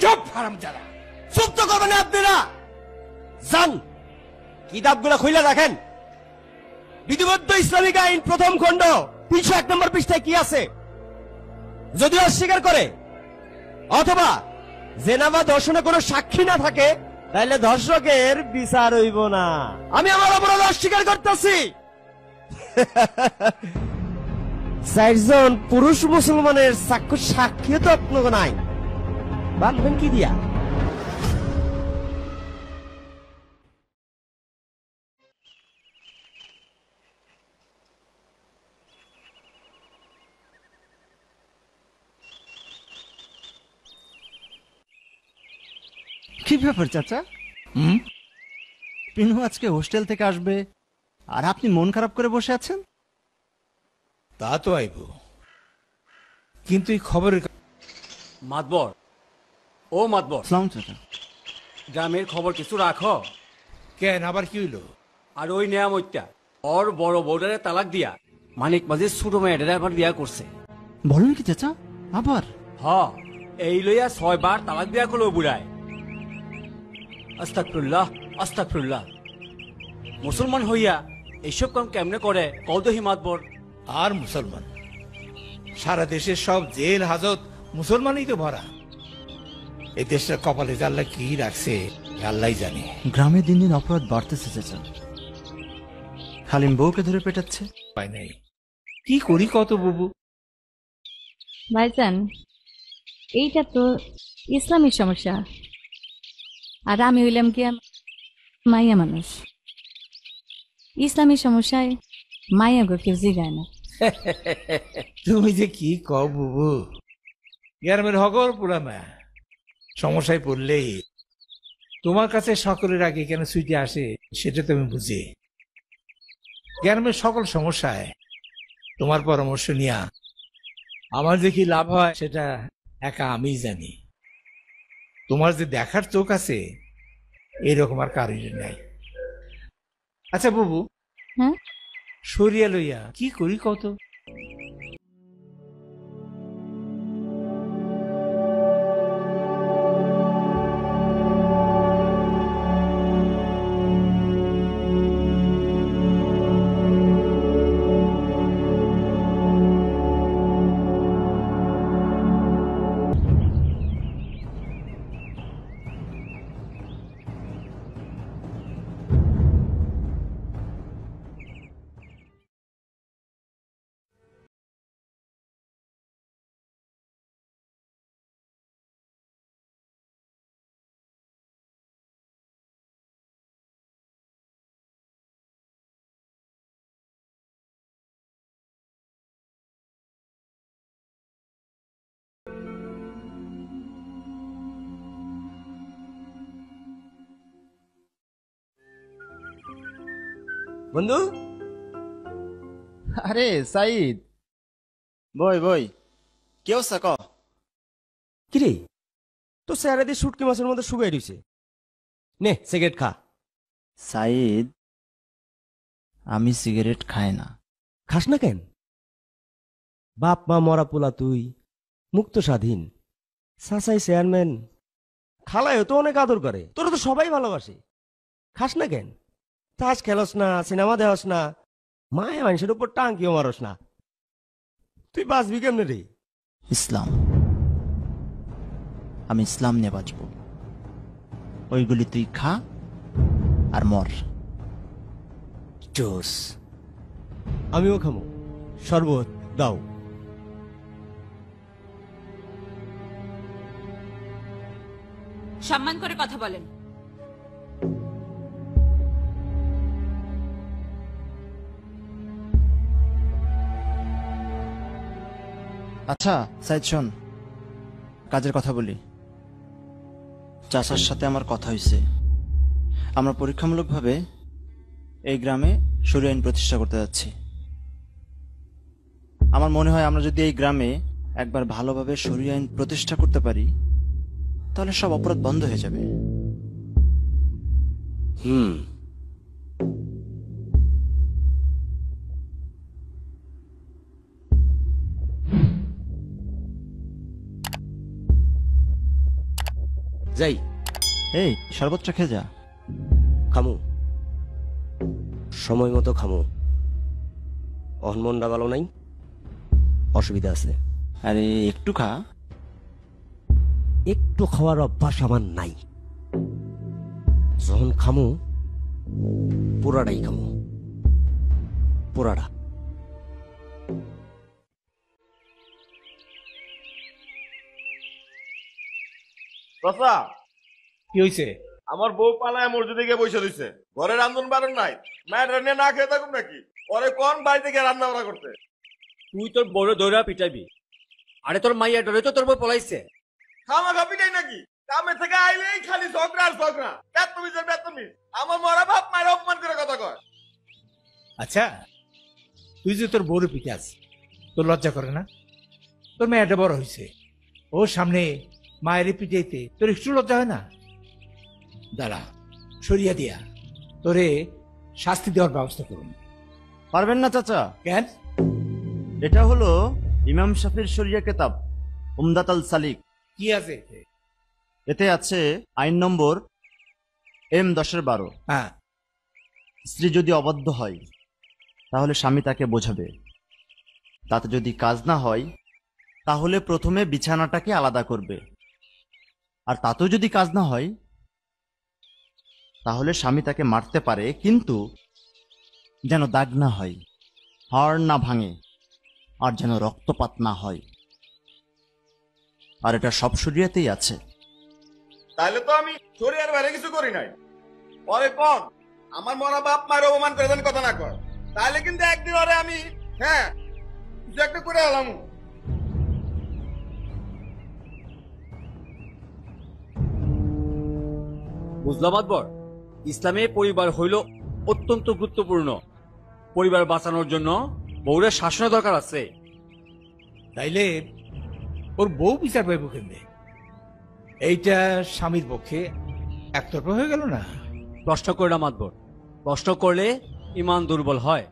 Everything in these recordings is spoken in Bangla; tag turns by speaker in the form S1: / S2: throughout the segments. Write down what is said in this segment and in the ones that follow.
S1: চুপ হারামজাদা।
S2: চুপ তো করবেন না আপনারা। যান কিতাবগুলো খুলে দেখেন। বিধিবদ্ধ ইসলামিক আইন প্রথম খণ্ড 301 নম্বর পৃষ্ঠায় কি আছে? যদি অস্বীকার করে অথবা জেনা বা ধর্ষণে কোনো সাক্ষী না থাকে তাহলে ধর্ষকের বিচার হইব না। আমি আমার অপরাধ অস্বীকার করতেছি। 4 জন পুরুষ মুসলমানের সাক্ষী তো আপনাকে নাই, বাঁধবেন কি দিয়া?
S3: কি ব্যাপার চাচা? পিনু আজকে হোস্টেল থেকে আসবে আর আপনি মন খারাপ করে বসে আছেন?
S1: তা তো আইব, কিন্তু এই খবরের
S4: মাতবর, ও মাতবর,
S3: সালাম চাচা।
S4: গ্রামের খবর কিছু রাখো।
S1: কেন আবার কি হইল?
S4: আর ওই নিয়ামতটা ওর বড় বউডারে তালাক দিয়া মানিক মাঝে ছোট মেয়েটারে আবার বিয়া করছে।
S3: বলেন কি চাচা? আবার?
S4: হ, এই লইয়া 6 বার তালাক বিয়া করলো বুড়ায়। আস্তাগফিরুল্লাহ, আস্তাগফিরুল্লাহ। মুসলমান হইয়া এইসব কাম কেমনে করে কৌদহি মাতবর?
S1: আর মুসলমান, সারা দেশের সব জেল হাজত মুসলমানই তো ভরা। এই দেশটা কপালে আল্লাহ কি রাখছে আল্লাহ জানে।
S3: গ্রামে দিন দিন অপরাধ বাড়তেছে চাচা। হালিম বউকে ধরে পেটাচ্ছে।
S1: পাই নাই, কি করি কত বুবু।
S5: ভাইজান, এইটা তো ইসলামী সমস্যা, আর আমি হইলাম কি মাইয়া মানুষ। ইসলামী সমস্যায় মাইয়া গো কেউ জিগায় না।
S1: তুমি যে কি কও বুবু, গ্রামের হগর পুরা মা সমস্যায় পড়লেই তোমার কাছে সকলের আগে কেন সুইটে আসে সেটা তুমি বুঝে। গ্রামের সকল সমস্যায় তোমার পরামর্শ নিয়া আমার যে কি লাভ হয় সেটা একা আমি জানি। তোমার যে দেখার চোখ আছে এরকম আর কারোর নাই। আচ্ছা বুবু,
S5: হ্যাঁ,
S1: সরিয়া লইয়া কি করি কত?
S2: বন্ধু,
S3: আরে সাইদ, বই বই, কি অবস্থা ক?
S2: কিরে তো চেহারা দিয়ে শুটকি মাছের মধ্যে শুকাই দিছে। নে সিগারেট খা।
S3: সাইদ, আমি সিগারেট খাই না।
S2: খাস না কেন? বাপ মা মরা পোলা তুই, মুক্ত স্বাধীন, সাসাই চেয়ারম্যান, খালায়ও তো অনেক আদর করে, তোরা তো সবাই ভালোবাসে। খাস না কেন? তাস খেলস না, সিনেমা দেহস না, মায়া মানুষের উপর টাঙ্কিও মারস না, তুই বাঁচবি কেমনে রে?
S3: ইসলাম, আমি ইসলাম নিয়ে বাঁচব। ওইগুলি তুই খা আর মর।
S2: জোস, আমিও খামো। শরবত দাও।
S6: সম্মান করে কথা বলেন।
S3: আচ্ছা সাইদ শোন, কাজের কথা বলি। চাচার সাথে আমার কথা হয়েছে, আমরা পরীক্ষামূলকভাবে এই গ্রামে শরীয় আইন প্রতিষ্ঠা করতে যাচ্ছি। আমার মনে হয় আমরা যদি এই গ্রামে একবার ভালোভাবে শরীয় আইন প্রতিষ্ঠা করতে পারি তাহলে সব অপরাধ বন্ধ হয়ে যাবে।
S2: যাই।
S3: এই শরবতটা খেয়ে যা।
S2: খামু, সময় মতো খামু। অহনমনটা ভালো নাই, অসুবিধা আছে।
S3: আরে একটু খা।
S2: একটু খাওয়ার অভ্যাস আমার নাই। যখন খামু পুরাটাই খামু, পুরাটা।
S6: চাচা,
S1: কি হয়েছে?
S6: আমার বউ পালায় মসজিদে গিয়ে বসে দিছে, ঘরে রান্ধন বাড়ন নাই, মায়ের রান্না না খেয়ে থাকুন নাকি? পরে কোন বাড়িতে গিয়ে রান্না বাড়া করতে?
S4: তুই তোর বড় দৌড়া পিটাবি। আরে তোর মাইয়া ডরে তো তোর বউ পলাইছে।
S6: খামা খাপিটাই নাকি? কামে থেকে আইলেই খালি ঝগড়া আর ঝগড়া, বেতমিজের বেতমিজ। আমার মরা বাপ মায়ের অপমান করে কথা কয়।
S1: আচ্ছা, তুই যে তোর বউরে পিঠে আছিস, তোর লজ্জা করে না? তোর মেয়েটা বড় হয়েছে, ওর সামনে মায়ের পিঠাইতে তোর একটু লজ্জা হয় না? দাঁড়া, সরিয়া দিয়া তোরে শাস্তি দেওয়ার ব্যবস্থা করুন।
S3: পারবেন না চাচা?
S1: কেন?
S3: এটা হলো ইমাম শাফির শরিয়া কিতাব উমদাত আল সালিক।
S1: কি আছে এতে?
S3: এতে আছে আইন নম্বর M10/12।
S1: হ্যাঁ,
S3: স্ত্রী যদি অবাধ্য হয় তাহলে স্বামী তাকে বোঝাবে। তাতে যদি কাজ না হয় তাহলে প্রথমে বিছানাটাকে আলাদা করবে, আর তাতেও যদি কাজ না হয় তাহলে স্বামী তাকে মারতে পারে, কিন্তু যেন দাগ না হয়, হাড় না ভাঙে, আর যেন রক্তপাত না হয়। আর এটা সব শরিয়াতেই আছে।
S6: তাহলে তো আমি শরীরের বাইরে কিছু করি নাই। পরে কোন আমার মরা বাপ মায়ের অপমান করে যেন কথা না কয়, তাহলে কিন্তু একদিন ওরে আমি কিছু একটা করে এলাম।
S4: বুঝলাম আকবর, ইসলামে পরিবার হইল অত্যন্ত গুরুত্বপূর্ণ। পরিবার বাঁচানোর জন্য বউরের শাসনের দরকার আছে।
S1: তাইলে ওর বউ বিচার পাইব কেমনে? এইটা স্বামীর পক্ষে একতরফা হয়ে গেল না?
S4: প্রশ্ন করে না মাতবর, প্রশ্ন করলে ইমান দুর্বল হয়।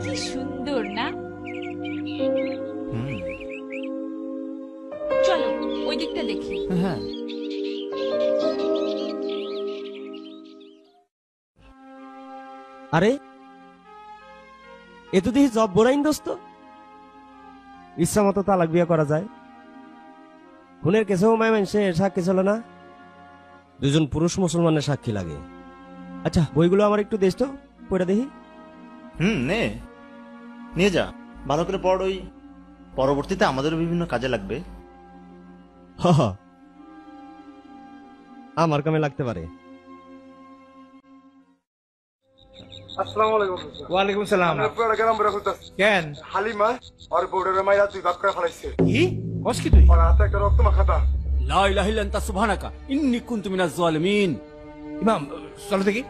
S7: কি সুন্দর না? চলো ওই দিকটা দেখি।
S3: হ্যাঁ,
S2: আরে এ তো দেখি জব বোরাইন দোস্ত। ইচ্ছা মতো তালাক বিয়া করা যায়। খুনের কেসেও মায় মানুষে সাক্ষী ছিল না, দুজন পুরুষ মুসলমানের সাক্ষী লাগে। আচ্ছা, বইগুলো আমার একটু দেশ তো পড়ে দেখি।
S3: নে নিয়ে যা, ভালো করে পড়। ওই পরবর্তীতে আমাদেরও বিভিন্ন কাজে লাগবে।
S2: আমার কামে লাগতে পারে।
S6: আসসালামু আলাইকুম।
S1: ওয়ালাইকুম সালাম।
S6: আপনারা কেমন বেরা করতেছ?
S1: কেন?
S6: হালিমা আর বউডারের মাইরা দুই ভাগ করে ফেলাইছে।
S1: কি কস কি তুই?
S6: আর হাতে একটা রক্ত মাখাতা।
S4: লা ইলাহা ইল্লা আনতা সুবহানাকা ইন্নী কুনতু মিনাজ জালিমিন।
S1: ইমাম, চলো দেখি।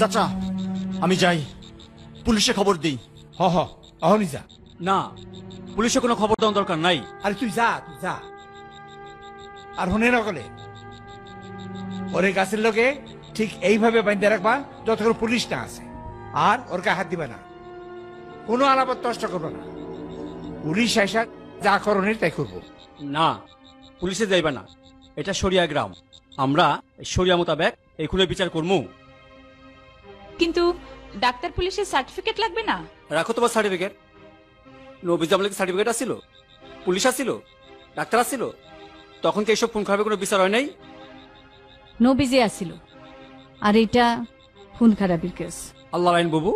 S3: চাচা আমি যাই, পুলিশে খবর দিই।
S1: হ হ, অহনি যা।
S4: না, পুলিশে কোনো খবর দেওয়ার দরকার নাই।
S1: আরে তুই যা, তুই যা। আর হনে নকলে ওরে গাছের লোকে ঠিক এইভাবে বাঁধতে রাখবা যতক্ষণ পুলিশ না আসে, আর ওর গায়ে হাত দিবে না, কোনো আলাপত নষ্ট করবে না। পুলিশ আসা যা করণের তাই করবো।
S4: না, পুলিশে যাইবা না, এটা শরিয়া গ্রাম। আমরা শরিয়া মোতাবেক এই খুনের বিচার করবো।
S7: কিন্তু ডাক্তার পুলিশের সার্টিফিকেট লাগবে না?
S4: রাখো তোমার সার্টিফিকেট। নবী জামালের সার্টিফিকেট আসছিল, পুলিশ আসছিল, ডাক্তার আসছিল, তখন কি এইসব খুন খারাপের কোনো বিচার হয় নাই?
S5: নবীজি আসিল, আর এটা খুন খারাপির কেস।
S4: আল্লাহ আইন বাবু,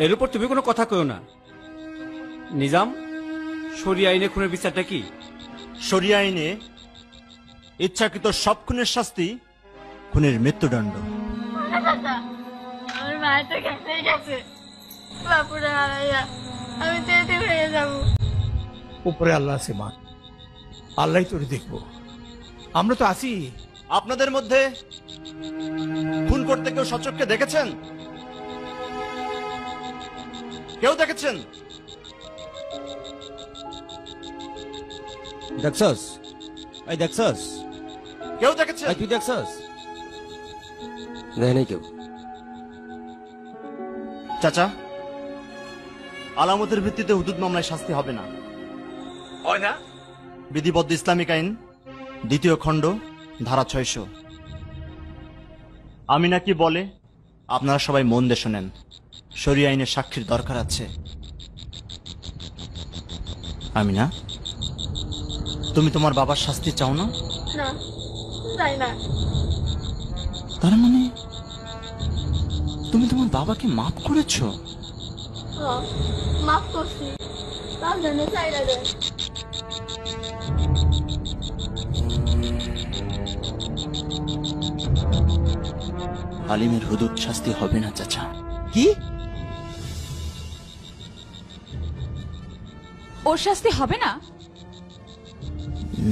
S4: এর উপর তুমি কোনো কথা কইও না। নিজাম, শরিয়া আইনে খুনের বিচারটা কি?
S3: শরিয়া আইনে ইচ্ছাকৃত সব খুনের শাস্তি খুনের মৃত্যুদণ্ড।
S8: আমার মায়ের তো কাছেই গেছে, বাপুরা হারাইয়া আমি তেতে হয়ে যাবো।
S1: উপরে আল্লাহ আছে মা, আল্লাহ তোরে দেখবো, আমরা তো আছি।
S3: আপনাদের মধ্যে খুন করতে কেউ সচক্ষে দেখেছেন? কেউ দেখেছেন?
S2: দেখছস? এই দেখছস?
S3: কেউ দেখেছেন?
S2: তুই দেখছস? দেখে নাই কেউ।
S3: চাচা, আলামতের ভিত্তিতে হুদুদ মামলায় শাস্তি হবে না।
S1: হয় না?
S3: বিধিবদ্ধ ইসলামিক আইন 2য় খণ্ড ধারা 600। আমি নাকি বলে আপনারা সবাই মন দিয়ে শোনেন, শরিয়া আইনের সাক্ষীর দরকার আছে। আমি না, তুমি তোমার বাবার শাস্তি চাও না?
S8: না, চাই না।
S3: তার মানে তুমি তোমার বাবাকে মাফ করেছো?
S8: মাফ করছি, তার জন্য চাই না।
S3: আলিমের হুদুদ শাস্তি হবে না চাচা।
S2: কি?
S7: ওর শাস্তি হবে না?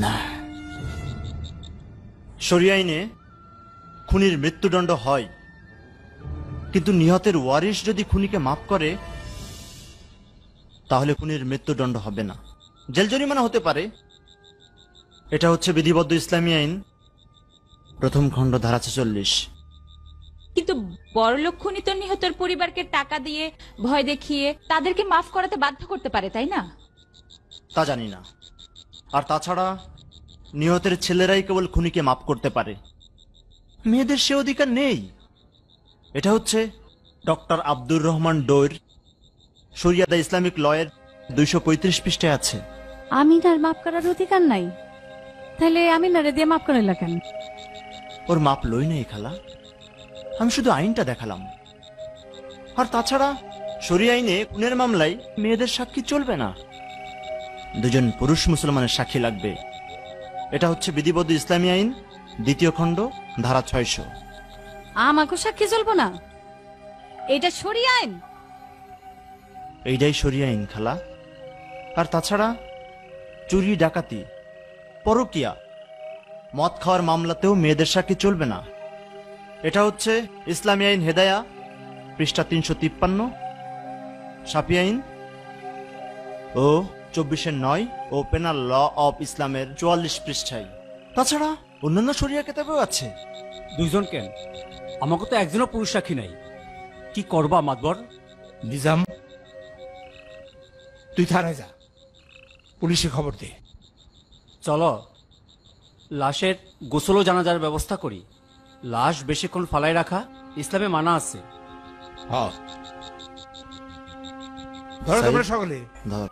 S3: না, শরিয়া আইনে খুনির মৃত্যুদণ্ড হয়, কিন্তু নিহতের ওয়ারিশ যদি খুনিকে মাফ করে তাহলে খুনির মৃত্যুদণ্ড হবে না, জেল জরিমানা হতে পারে। এটা হচ্ছে বিধিবদ্ধ ইসলামী আইন 1ম খণ্ড ধারা 46।
S7: কিন্তু বড়লোক খুনি তো নিহতের পরিবারকে টাকা দিয়ে ভয় দেখিয়ে তাদেরকে মাফ করাতে বাধ্য করতে পারে, তাই না?
S3: তা জানি না। আর তাছাড়া নিহতের ছেলেরাই কেবল খুনিকে মাফ করতে পারে, মেয়েদের সে অধিকার নেই। এটা হচ্ছে ডক্টর আব্দুর রহমান ডোর শরিয়া দ্য ইসলামিক লয়ের 235 পৃষ্ঠায় আছে।
S5: আমিনার মাফ করার অধিকার নাই, তাহলে আমিনারে দিয়ে মাফ করাইলা কেন?
S3: ওর মাপ লই নাই খালা, আমি শুধু আইনটা দেখালাম। আর তাছাড়া শরিয়া আইনে খুনের মামলায় মেয়েদের সাক্ষী চলবে না, 2জন পুরুষ মুসলমানের সাক্ষী লাগবে। এটা হচ্ছে বিধিবদ্ধ ইসলামী আইন 2য় খণ্ড ধারা 600।
S5: আমাকে সাক্ষী চলবো না, এটা শরিয়া আইন।
S3: এইটাই শরিয়া আইন খালা। আর তাছাড়া চুরি, ডাকাতি, পরকিয়া, মদ খাওয়ার মামলাতেও মেয়েদের সাক্ষী চলবে না। এটা হচ্ছে ইসলামী আইন হেদায়া পৃষ্ঠা 353, শাফি আইন ও 24/9 ও পেনাল ল অব ইসলামের 44 পৃষ্ঠায়। তাছাড়া অন্যান্য শরিয়া কিতাবেও আছে।
S4: 2জন কেন? আমাকে তো একজনও পুরুষ সাক্ষী নাই। কি করবা মাতবর?
S1: নিজাম, তুই থানায় যা, পুলিশে খবর দে।
S4: চলো, লাশের গোসল ও জানাজার ব্যবস্থা করি। লাশ বেশিক্ষণ ফালাই রাখা ইসলামে মানা আছে।
S1: হ্যাঁ, ধরো তোমরা সকলে।
S3: ধর।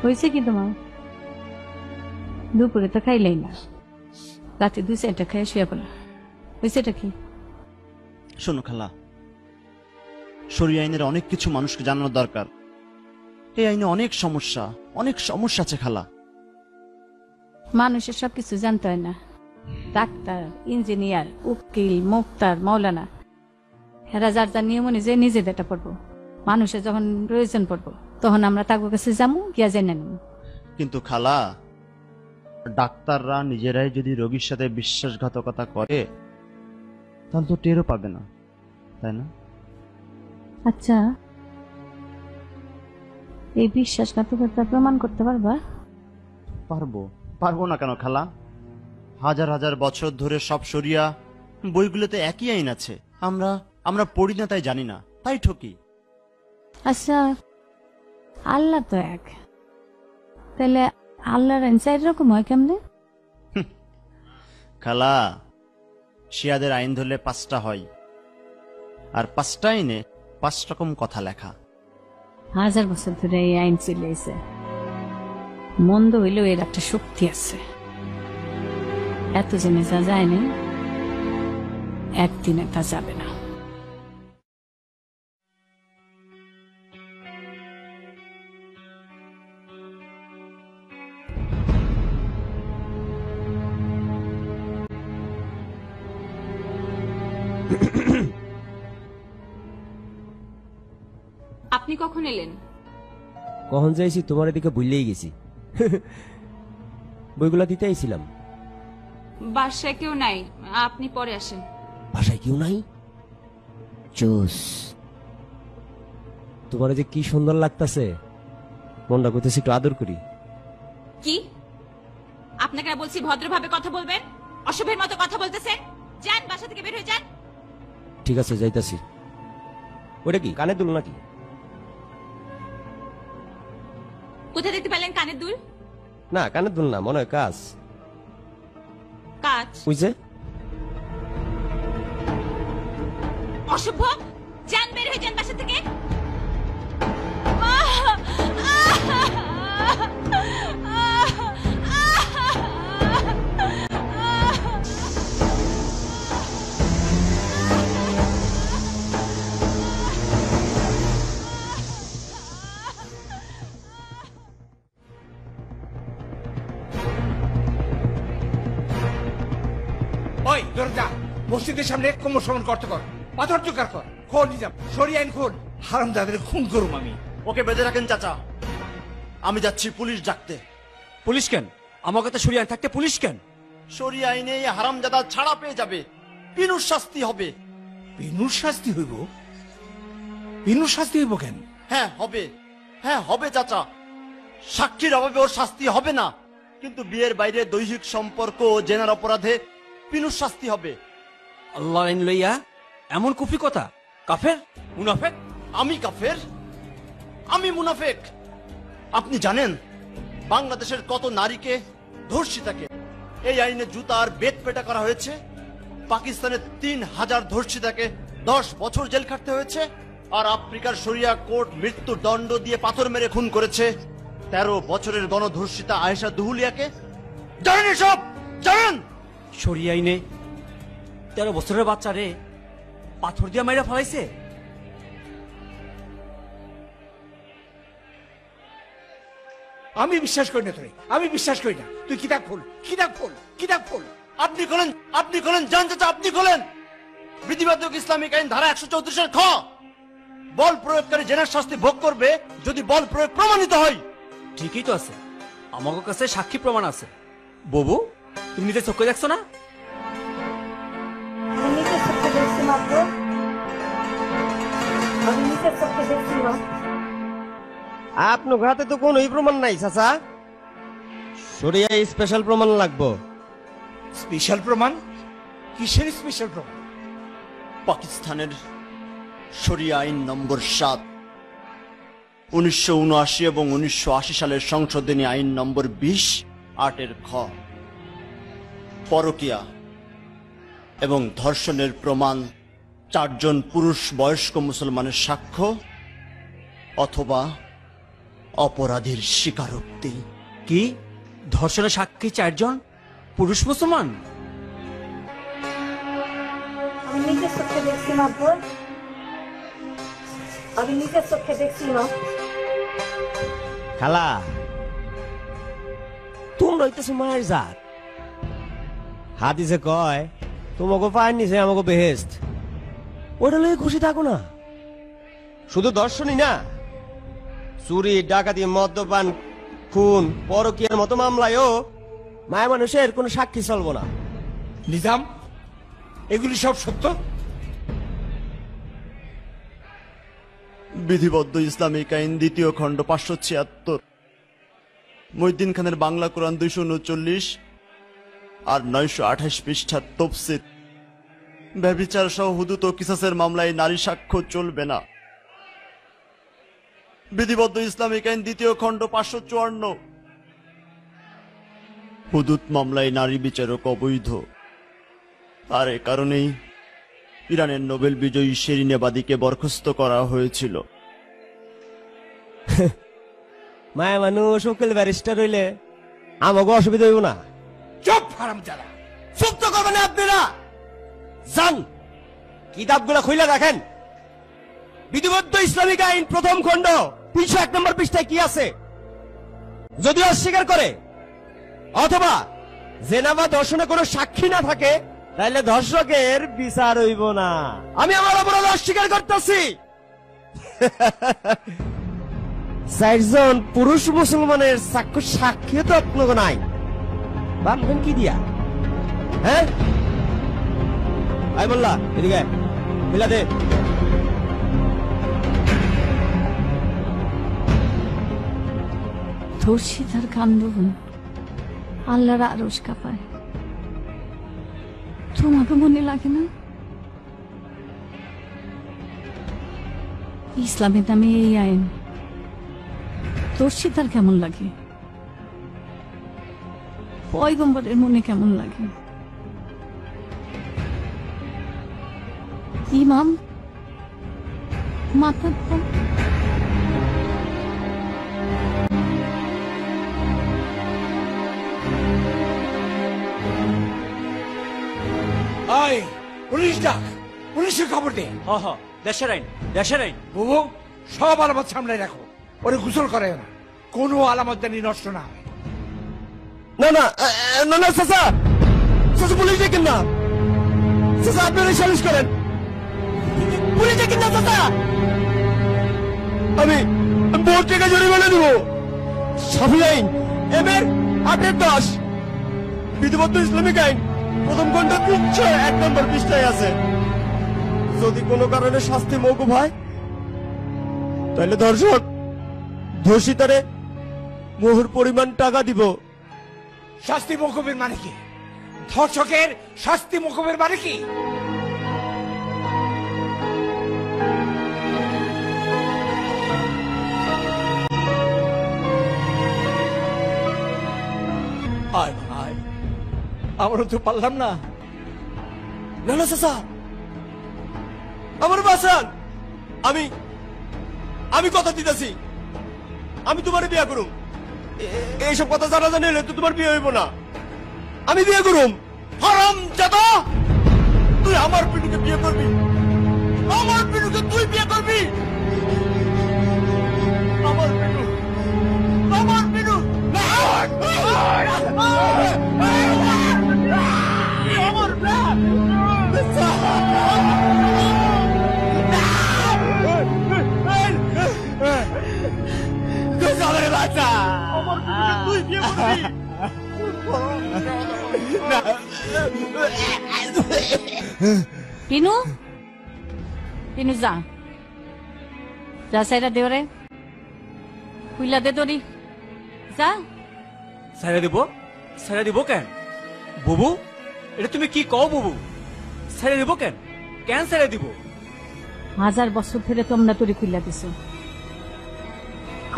S5: হয়েছে কি তোমার? দুপুরে তো খাইলেই না, রাতে 2-4টা খেয়ে শুয়ে পড়া। হয়েছেটা কি?
S3: শোনো খালা, শরিয়া আইনের অনেক কিছু মানুষকে জানানো দরকার। এই আইনে অনেক সমস্যা আছে খালা।
S5: মানুষের সবকিছু জানতে হয় না, ডাক্তার, ইঞ্জিনিয়ার, উকিল, মুক্তার, মৌলানা, এরা যার যার নিয়ম অনুযায়ী নিজেদেরটা পড়বো। মানুষের যখন প্রয়োজন পড়বো তখন আমরা তাদের কাছে যাবো, গিয়া জেনে নেব।
S3: কিন্তু খালা, ডাক্তাররা নিজেরাই যদি রোগীর সাথে বিশ্বাসঘাতকতা করে তাহলে তো টেরও পাবে না, তাই না?
S5: আচ্ছা, এই বিশ্বাসঘাতকতা প্রমাণ করতে পারবা?
S3: পারবো না কেন খালা? হাজার হাজার বছর ধরে সব শরিয়া বইগুলোতে একই আইন আছে। আমরা পড়ি না তাই জানি না, তাই ঠকি।
S5: আচ্ছা, আল্লাহ তো এক, তাহলে আল্লাহর আইন 4 রকম হয় কেমনে?
S3: খালা, শিয়াদের আইন ধরলে 5টা হয়, আর 5টা আইনে 5 রকম কথা লেখা।
S5: 1000 বছর ধরে এই আইন চলে এসে, মন্দ হইলেও এর একটা শক্তি আছে। এত জেনে যা যায় না, একদিনে তা যাবে না।
S7: আপনি কখন এলেন?
S2: কখন যাইছি তোমার এদিকে ভুললেই গেছি। বইগুলা দিতে আইছিলাম।
S7: বাসায় কেউ নাই, আপনি পরে আসেন।
S2: বাসায় কেউ নাই? জোস, তোমার যে কি সুন্দর লাগতাছে, মনটা করতেছি একটু আদর করি।
S7: কি আপনাকে না বলছি ভদ্রভাবে কথা বলবেন, অসভ্যের মতো কথা বলতেছেন। যান, বাসা থেকে বের হয়ে যান।
S2: ঠিক আছে, যাইতাছি। ওটা কি কানে দুল নাকি?
S7: কোথায় দেখতে পেলেন কানের দুল?
S2: না, কানে দুল না, মনে হয় কাজ।
S7: কাজ?
S2: বুঝছে?
S7: অসভ্য, যান, বের হয়ে যান বাসা থেকে।
S1: ওই দরজা, মসজিদের সামনে কোমর সমান করতে কর, পাথর জোগাড় কর, খোল নিজাম, সরিয়ে আইন খোল। হারাম দাদের খুন করুম আমি।
S3: ওকে বেঁধে রাখেন চাচা, আমি যাচ্ছি পুলিশ ডাকতে।
S4: পুলিশ কেন? আমার কথা সরিয়ে আইন থাকতে পুলিশ কেন?
S3: শরিয়া আইনে এই হারামজাদা ছাড়া পেয়ে যাবে, বিনুর শাস্তি হবে।
S1: বিনুর শাস্তি হইব? বিনুর শাস্তি হইব কেন?
S3: হ্যাঁ হবে চাচা, সাক্ষীর অভাবে ওর শাস্তি হবে না, কিন্তু বিয়ের বাইরে দৈহিক সম্পর্ক ও জেনার অপরাধে বিনুর শাস্তি হবে।
S4: আল্লাহ আইন লইয়া এমন কুফরি কথা? কাফের, মুনাফেক?
S3: আমি কাফের? আমি মুনাফেক? আপনি জানেন বাংলাদেশের কত নারীকে, ধর্ষিতাকে এই আইনে জুতা আর বেত পেটা করা হয়েছে? পাকিস্তানের 3000 ধর্ষিতাকে 10 বছর জেল খাটতে হয়েছে, আর আফ্রিকার শরিয়া কোর্ট মৃত্যুর দণ্ড দিয়ে পাথর মেরে খুন করেছে 13 বছরের গণধর্ষিতা আয়েশা দুহুলিয়াকে। জানেন এসব? জানেন?
S4: সরিয়ে আইনে 13 বছরের বাচ্চা রে পাথর দিয়া মাইরা ফেলাইছে।
S1: আমি বিশ্বাস করি না তোরে, আমি বিশ্বাস করি না। তুই কিতাব খোল, কিতাব খোল, কিতাব খোল।
S3: আপনি খোলেন জান চাচা, আপনি খোলেন। বিধিবাধক ইসলামিক আইন ধারা 134 খ, বল প্রয়োগকারী জেনার শাস্তি ভোগ করবে যদি বল প্রয়োগ প্রমাণিত হয়।
S4: ঠিকই তো আছে, আমার কাছে সাক্ষী প্রমাণ আছে। ববু, তুমি নিজে চোখে দেখছো না?
S2: আপনার হাতে তো কোন প্রমাণ নাই চাচা, শরিয়া স্পেশাল প্রমাণ লাগবো।
S1: স্পেশাল প্রমাণ? কিসের স্পেশাল প্রমাণ?
S3: পাকিস্তানের শরিয়া আইন নম্বর 7, 1979 এবং 1980 সালের সংশোধনী আইন নম্বর 20(8) খ, পরকীয়া এবং ধর্ষণের প্রমাণ 4 জন পুরুষ বয়স্ক মুসলমানের সাক্ষ্য অথবা অপরাধীর স্বীকারোক্তি।
S4: কি ধর্ষণের সাক্ষী 4 জন পুরুষ মুসলমান?
S8: আমি নিজের চোখে দেখছি মাতবর, আমি নিজের চোখে দেখছি না।
S2: খালা, তোমরা হইতেছো মায়ের জাত, হাদিসে কয় তোমাকে পায়ের নিচে আমাকে বেহেস্ত, ওটা লয়ে খুশি থাকো না। শুধু দর্শনই না, চুরি, ডাকাতি, মদ্যপান, খুন, পরকীয়ার মতো মামলায়ও মায়া মানুষের কোনো সাক্ষী চলবো না।
S1: নিজাম, এগুলি সব সত্য?
S9: বিধিবদ্ধ ইসলামিক আইন 2য় খণ্ড 576, মহিউদ্দিন খানের বাংলা কোরআন 239 আর 928 পৃষ্ঠার তফসির, ব্যভিচার সহ হুদুত ও কিসাসের মামলায় নারী সাক্ষ্য চলবে না। বিধিবদ্ধ ইসলামিক আইন 2য় খণ্ড 554, হুদুত মামলায় নারী বিচারক অবৈধ। আর এ কারণেই ইরানের নোবেল বিজয়ী শেরিন এবাদিকে বরখাস্ত করা হয়েছিল।
S2: মায়া মানুষ উকিল ব্যারিস্টার হইলে আমাকে অসুবিধা হইব না।
S1: চুপ হারামজাদা!
S2: চুপ তো করবেন আপনারা। যান, কিতাবগুলো খুলে দেখেন। বিধিবদ্ধ ইসলামিক আইন 1ম খণ্ড 301 নম্বর পৃষ্ঠায় কি আছে? যদি অস্বীকার করে অথবা জেনা বা ধর্ষণে কোনো সাক্ষী না থাকে, তাহলে ধর্ষকের বিচার হইব না। আমি আমার অপরাধ অস্বীকার করতেছি। 4 জন পুরুষ মুসলমানের সাক্ষী তো আপনাকে নাই, ভাববেন কি দিয়া? হ্যাঁ, আই বললা এদিকে মিলা দে।
S5: ধর্ষিতার কান্দন আল্লাহর আরশ কাঁপায়। তোমাকে মনে লাগে না ইসলামের নামে এই আইন? ধর্ষিতার কেমন লাগে? পয়গম্বরের মনে কেমন লাগে? ইমাম মাথা
S1: আয়, পুলিশ ডাক, পুলিশের খবর দে।
S4: দেশের আইন, দেশের আইন।
S1: বুবু, সব আলামত সামনে রাখো, ওরে গোসল করে না, কোনো আলামত জানি নষ্ট না হয়।
S2: না না না না, চাচা চাচা, পুলিশ ডেকেন না চাচা, আপনারা সালিশ করেন। পুলিশ ডেকেন না চাচা, আমি বোর্ড থেকে জরিমানা দেবো। সাফি আইন এর 8-10, বিধিবদ্ধ ইসলামিক আইন 1ম খণ্ড 301 নম্বর পৃষ্ঠায় আছে। যদি কোনো কারণে শাস্তি মওকুফ হয়, তাহলে ধর্ষক ধর্ষিতারে মোহর পরিমাণ টাকা দিব।
S1: শাস্তি মকুবের মানে কি? ধর্ষকের শাস্তি মকুবের মানে কি? আয় ভাই, আমারও তো পারলাম না।
S2: না না চাচা, আমার বাঁচান। আমি কথা দিতেছি, আমি তোমার বিয়ে করুম। এইসব কথা জানা জানি হলে তো তোমার বিয়ে হইব না। আমি বিয়ে করুম। হারামজাদা, তুই আমার পিনুকে বিয়ে করবি? আমার পিনুকে তুই বিয়ে করবি? আমার পিনু, আমার পিনু, তুই বিয়ে করবি?
S5: পিনু, পিনু যা যা, সাইরা দে ওরে, খুইলা দে তোরি, যা।
S4: ছেড়ে দিব? ছেড়ে দিব কেন বুবু? এটা তুমি কি কও বুবু? ছেড়ে দিব কেন? কেন ছেড়ে দিব?
S5: 1000 বছর ধরে তোমরা তোরি খুইলা দিছ,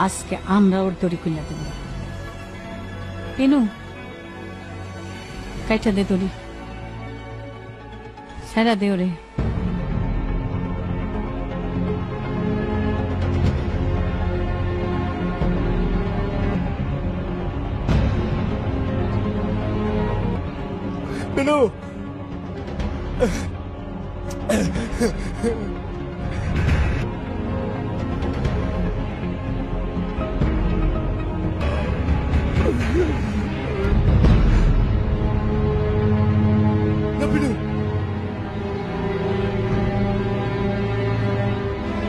S5: আজকে আমরা ওর তোরি খুইলা দেব। পিনু, কাইটা দে তোরি, সাইরা দে ওরে।
S2: পিনু, বিনু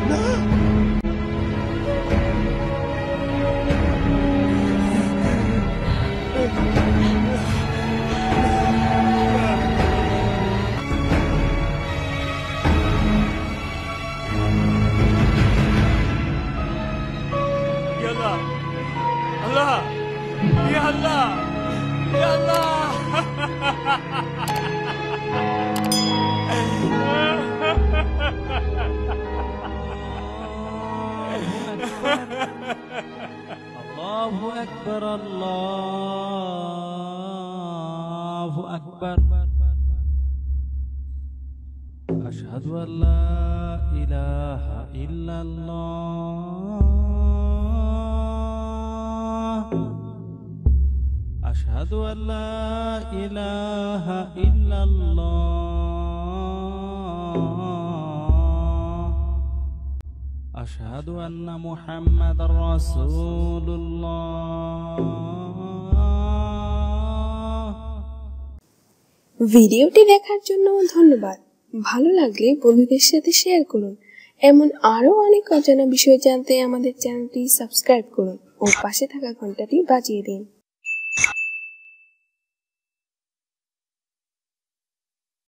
S2: না
S4: আল্লাহ আল্লাহ ইয়া আল্লাহ ইয়া আল্লাহ
S10: الله أكبر الله أكبر أشهد أن لا إله إلا الله أشهد أن لا إله إلا الله أشهد أن محمد رسول الله
S11: ভিডিওটি দেখার জন্য ধন্যবাদ। ভালো লাগলে বন্ধুদের সাথে শেয়ার করুন। এমন আরো অনেক অজানা বিষয় জানতে আমাদের চ্যানেলটি সাবস্ক্রাইব করুন ও পাশে থাকা ঘন্টাটি বাজিয়ে দিন।